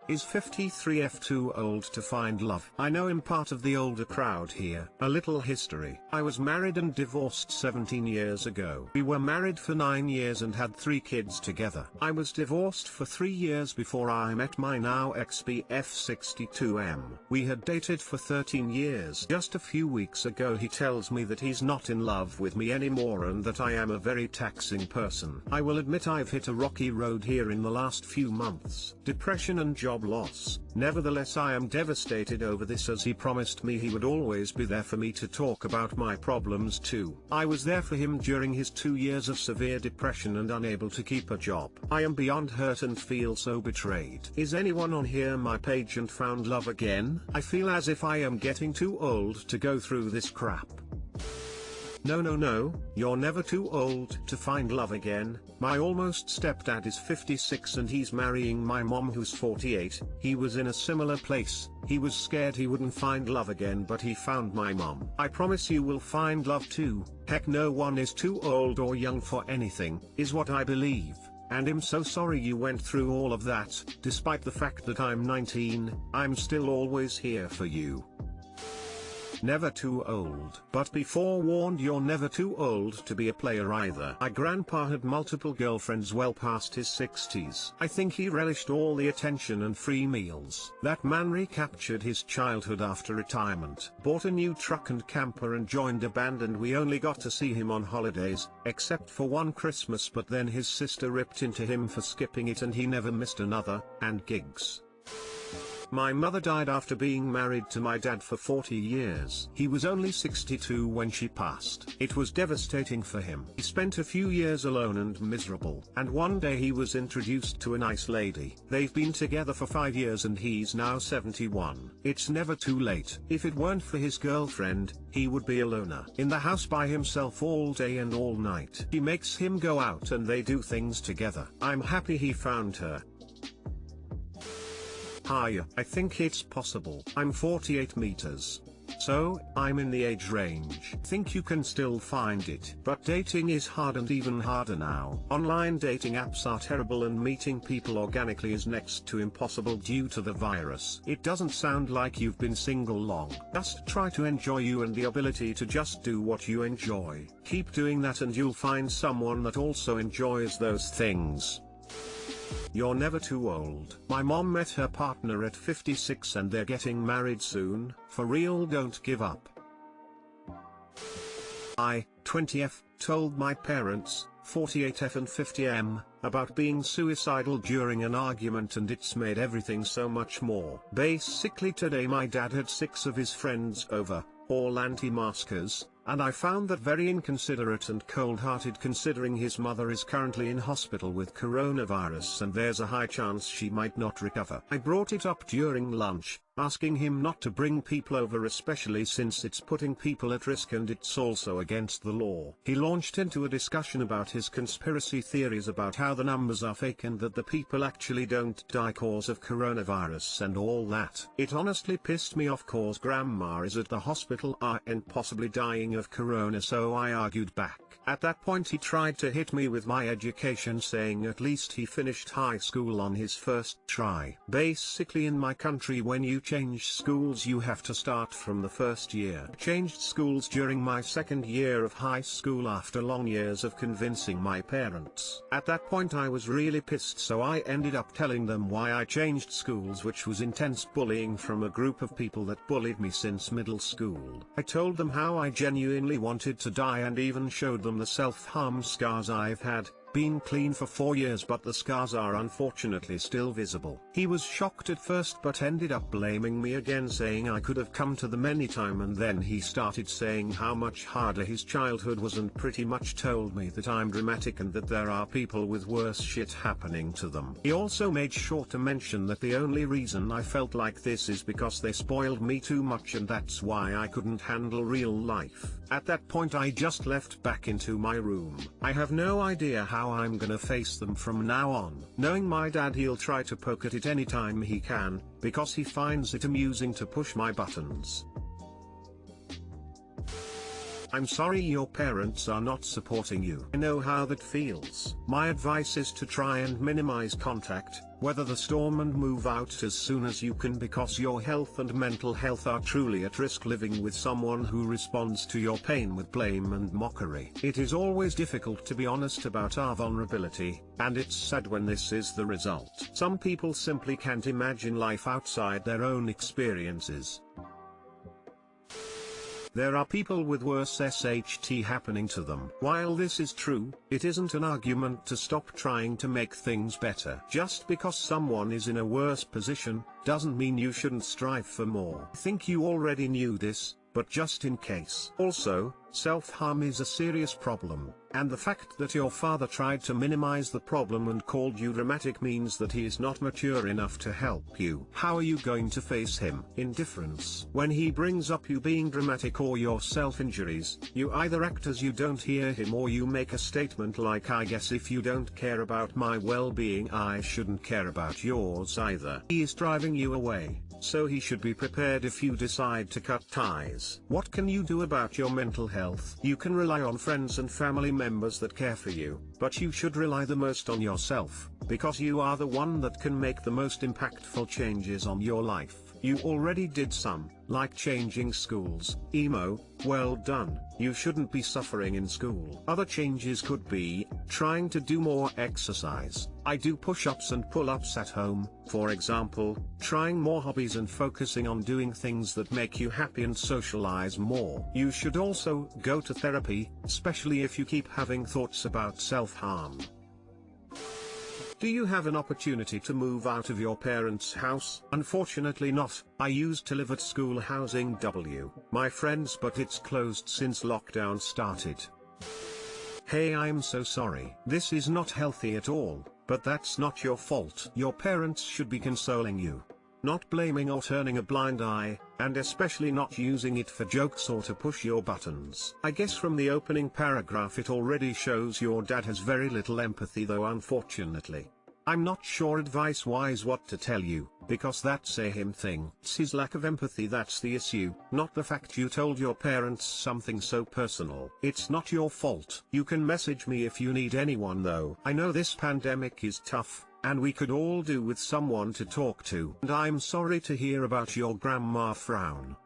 Is 53F too old to find love? I know I'm part of the older crowd here. A little history. I was married and divorced 17 years ago. We were married for 9 years and had 3 kids together. I was divorced for 3 years before I met my now ex-BF 62M. We had dated for 13 years. Just a few weeks ago he tells me that he's not in love with me anymore and that I am a very taxing person. I will admit I've hit a rocky road here in the last few months. Depression and job loss. Nevertheless, I am devastated over this, as he promised me he would always be there for me to talk about my problems too. I was there for him during his 2 years of severe depression and unable to keep a job. I am beyond hurt and feel so betrayed. Is anyone on here my page and found love again? I feel as if I am getting too old to go through this crap. No, you're never too old to find love again. My almost stepdad is 56 and he's marrying my mom who's 48. He was in a similar place. He was scared he wouldn't find love again, but he found my mom. I promise you will find love too. Heck, no one is too old or young for anything, is what I believe. And I'm so sorry you went through all of that. Despite the fact that I'm 19, I'm still always here for you. Never too old. But be forewarned, you're never too old to be a player either. My grandpa had multiple girlfriends well past his 60s. I think he relished all the attention and free meals. That man recaptured his childhood after retirement, bought a new truck and camper and joined a band, and we only got to see him on holidays, except for one Christmas, but then his sister ripped into him for skipping it and he never missed another, and gigs. My mother died after being married to my dad for 40 years. He was only 62 when she passed. It was devastating for him. He spent a few years alone and miserable. And one day he was introduced to a nice lady. They've been together for 5 years and he's now 71. It's never too late. If it weren't for his girlfriend, he would be a loner. In the house by himself all day and all night. She makes him go out and they do things together. I'm happy he found her. Hi, I think it's possible. I'm 48 meters. So, I'm in the age range. Think you can still find it. But dating is hard, and even harder now. Online dating apps are terrible and meeting people organically is next to impossible due to the virus. It doesn't sound like you've been single long. Just try to enjoy you and the ability to just do what you enjoy. Keep doing that and you'll find someone that also enjoys those things. You're never too old. My mom met her partner at 56 and they're getting married soon. For real, don't give up. I, 20F, told my parents, 48F and 50M, about being suicidal during an argument, and it's made everything so much more. Basically today my dad had 6 of his friends over, all anti-maskers, and I found that very inconsiderate and cold-hearted, considering his mother is currently in hospital with coronavirus and there's a high chance she might not recover. I brought it up during lunch, asking him not to bring people over, especially since it's putting people at risk and it's also against the law. He launched into a discussion about his conspiracy theories about how the numbers are fake and that the people actually don't die cause of coronavirus and all that. It honestly pissed me off cause grandma is at the hospital and possibly dying of corona, so I argued back. At that point he tried to hit me with my education, saying at least he finished high school on his first try. Basically in my country when you change schools you have to start from the first year. Changed schools during my second year of high school after long years of convincing my parents. At that point I was really pissed, so I ended up telling them why I changed schools, which was intense bullying from a group of people that bullied me since middle school. I told them how I genuinely wanted to die and even showed them the self-harm scars I've had. Been clean for 4 years, but the scars are unfortunately still visible. He was shocked at first but ended up blaming me again, saying I could have come to them anytime, and then he started saying how much harder his childhood was and pretty much told me that I'm dramatic and that there are people with worse shit happening to them. He also made sure to mention that the only reason I felt like this is because they spoiled me too much and that's why I couldn't handle real life. At that point I just left back into my room. I have no idea how I'm gonna face them from now on. Knowing my dad, he'll try to poke at it anytime he can, because he finds it amusing to push my buttons. I'm sorry your parents are not supporting you. I know how that feels. My advice is to try and minimize contact, weather the storm and move out as soon as you can, because your health and mental health are truly at risk living with someone who responds to your pain with blame and mockery. It is always difficult to be honest about our vulnerability, and it's sad when this is the result. Some people simply can't imagine life outside their own experiences. There are people with worse SHT happening to them. While this is true, it isn't an argument to stop trying to make things better. Just because someone is in a worse position, doesn't mean you shouldn't strive for more. I think you already knew this, but just in case. Also, self-harm is a serious problem, and the fact that your father tried to minimize the problem and called you dramatic means that he is not mature enough to help you. How are you going to face him? Indifference. When he brings up you being dramatic or your self-injuries, you either act as you don't hear him or you make a statement like, I guess if you don't care about my well-being, I shouldn't care about yours either. He is driving you away, so he should be prepared if you decide to cut ties. What can you do about your mental health? You can rely on friends and family members that care for you, but you should rely the most on yourself, because you are the one that can make the most impactful changes on your life. You already did some, like changing schools. Emo, well done. You shouldn't be suffering in school. Other changes could be trying to do more exercise. I do push-ups and pull-ups at home, for example, trying more hobbies and focusing on doing things that make you happy and socialize more. You should also go to therapy, especially if you keep having thoughts about self-harm. Do you have an opportunity to move out of your parents' house? Unfortunately not. I used to live at school housing W, my friends, but it's closed since lockdown started. Hey, I'm so sorry. This is not healthy at all, but that's not your fault. Your parents should be consoling you, not blaming or turning a blind eye, and especially not using it for jokes or to push your buttons. I guess from the opening paragraph it already shows your dad has very little empathy, though unfortunately. I'm not sure advice-wise what to tell you, because that's a him thing. It's his lack of empathy that's the issue, not the fact you told your parents something so personal. It's not your fault. You can message me if you need anyone though. I know this pandemic is tough, and we could all do with someone to talk to. And I'm sorry to hear about your grandma frown.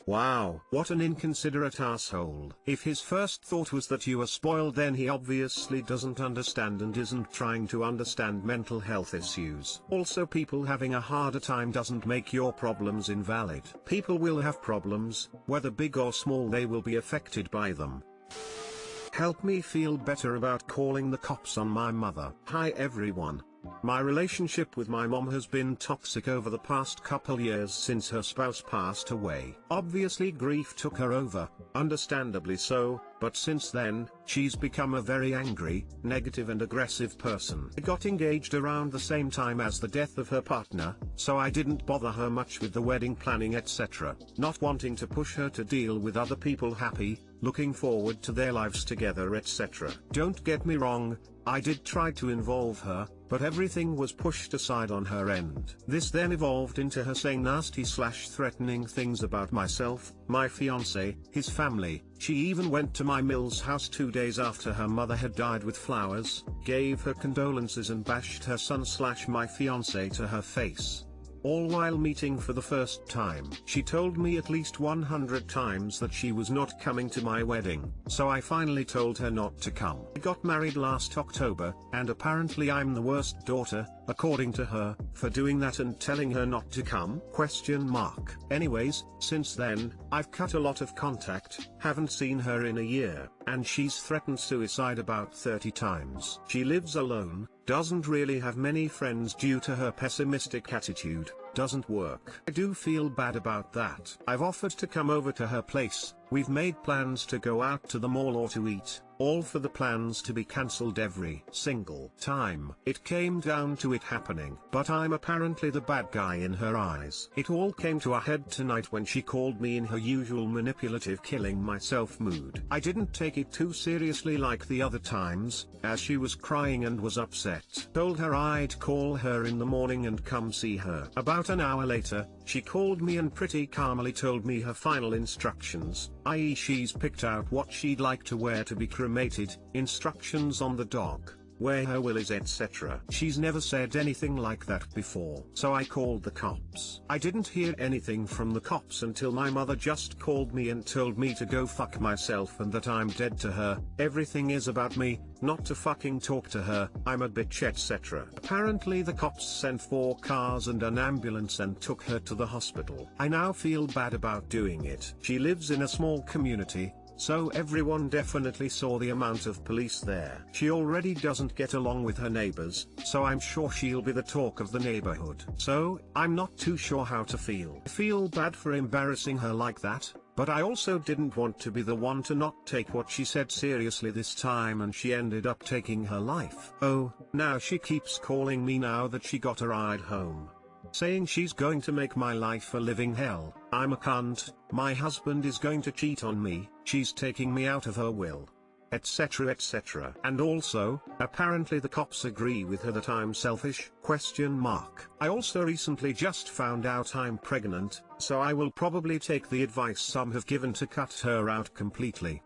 Wow, what an inconsiderate asshole. If his first thought was that you were spoiled, then he obviously doesn't understand and isn't trying to understand mental health issues. Also, people having a harder time doesn't make your problems invalid. People will have problems, whether big or small, they will be affected by them. Help me feel better about calling the cops on my mother. Hi everyone. My relationship with my mom has been toxic over the past couple years since her spouse passed away. Obviously grief took her over, understandably so, but since then, she's become a very angry, negative and aggressive person. I got engaged around the same time as the death of her partner, so I didn't bother her much with the wedding planning etc., not wanting to push her to deal with other people happy, looking forward to their lives together etc. Don't get me wrong, I did try to involve her, but everything was pushed aside on her end. This then evolved into her saying nasty/threatening things about myself, my fiance, his family. She even went to my Mill's house 2 days after her mother had died with flowers, gave her condolences and bashed her son/my fiance to her face. All while meeting for the first time. She told me at least 100 times that she was not coming to my wedding, so I finally told her not to come. I got married last October, and apparently I'm the worst daughter, according to her, for doing that and telling her not to come? Anyways, since then, I've cut a lot of contact, haven't seen her in a year, and she's threatened suicide about 30 times. She lives alone, doesn't really have many friends due to her pessimistic attitude, doesn't work. I do feel bad about that. I've offered to come over to her place, we've made plans to go out to the mall or to eat, all for the plans to be cancelled every single time. It came down to it happening, but I'm apparently the bad guy in her eyes. It all came to a head tonight when she called me in her usual manipulative killing myself mood. I didn't take it too seriously like the other times, as she was crying and was upset. Told her I'd call her in the morning and come see her. About an hour later, She called me and pretty calmly told me her final instructions, i.e. she's picked out what she'd like to wear to be cremated, instructions on the dog, where her will is, etc. She's never said anything like that before. So I called the cops. I didn't hear anything from the cops until my mother just called me and told me to go fuck myself and that I'm dead to her. Everything is about me, not to fucking talk to her, I'm a bitch, etc. Apparently the cops sent 4 cars and an ambulance and took her to the hospital. I now feel bad about doing it. She lives in a small community, so everyone definitely saw the amount of police there. She already doesn't get along with her neighbors, so I'm sure she'll be the talk of the neighborhood. So, I'm not too sure how to feel. I feel bad for embarrassing her like that, but I also didn't want to be the one to not take what she said seriously this time, and she ended up taking her life. Oh, now she keeps calling me now that she got a ride home, saying she's going to make my life a living hell. I'm a cunt, my husband is going to cheat on me, she's taking me out of her will, etc, etc. And also, apparently the cops agree with her that I'm selfish, ? I also recently just found out I'm pregnant, so I will probably take the advice some have given to cut her out completely.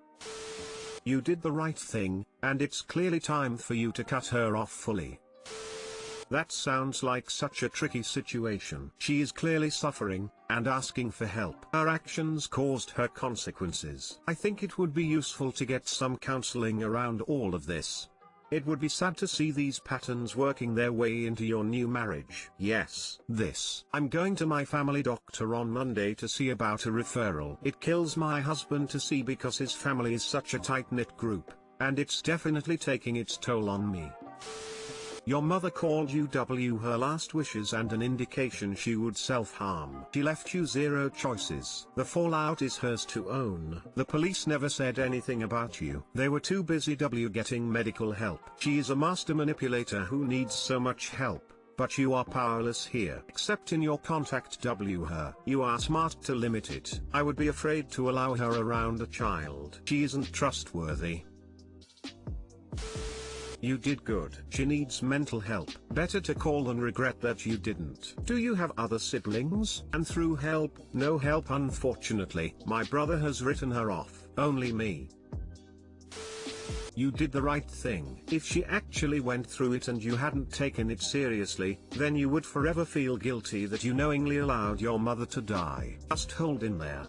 You did the right thing, and it's clearly time for you to cut her off fully. That sounds like such a tricky situation. She is clearly suffering, and asking for help. Her actions caused her consequences. I think it would be useful to get some counseling around all of this. It would be sad to see these patterns working their way into your new marriage. Yes, this. I'm going to my family doctor on Monday to see about a referral. It kills my husband to see because his family is such a tight-knit group, and it's definitely taking its toll on me. Your mother called you her last wishes and an indication she would self-harm. She left you 0 choices. The fallout is hers to own. The police never said anything about you. They were too busy getting medical help. She is a master manipulator who needs so much help, but you are powerless here. Except in your contact her. You are smart to limit it. I would be afraid to allow her around a child. She isn't trustworthy. You did good. She needs mental help. Better to call than regret that you didn't. Do you have other siblings? And through help? No help, unfortunately. My brother has written her off. Only me. You did the right thing. If she actually went through it and you hadn't taken it seriously, then you would forever feel guilty that you knowingly allowed your mother to die. Just hold in there.